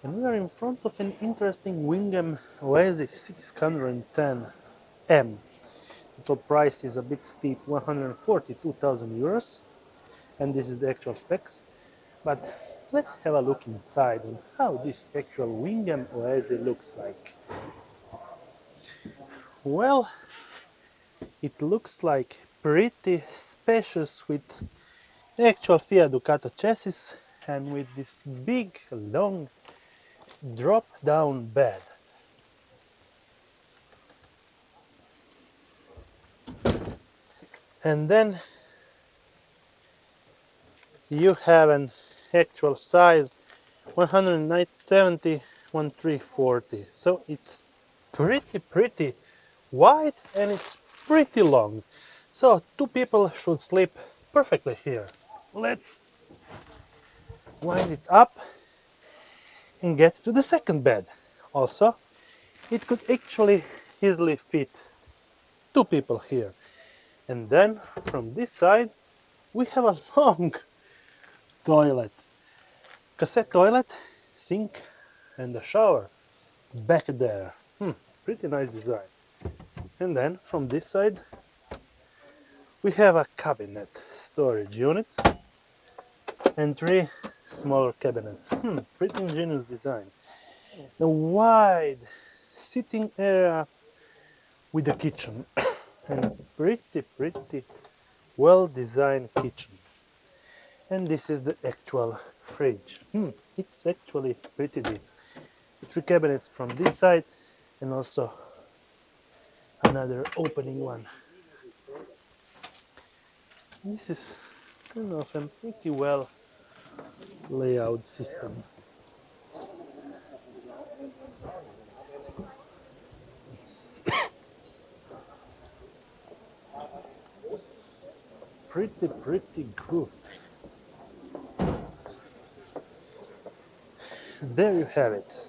And we are in front of an interesting Wingamm Oasi 610M. The top price is a bit steep, 142,000 euros, and this is the actual specs. But let's have a look inside on how this actual Wingamm Oasi looks like. Well, it looks like pretty spacious with actual Fiat Ducato chassis and with this big, long drop-down bed. And then you have an actual size 170 1340, so it's pretty wide and it's pretty long, so two people should sleep perfectly here. Let's wind it up and get to the second bed. Also, it could actually easily fit two people here. And then from this side we have a long toilet, cassette toilet, sink, and a shower back there. Pretty nice design. And then from this side we have a cabinet storage unit and three smaller cabinets. Pretty ingenious design. A wide sitting area with a kitchen and pretty well designed kitchen. And this is the actual fridge. It's actually pretty deep. Three cabinets from this side and also another opening one. This is kind of a pretty well layout system. Pretty good. There you have it.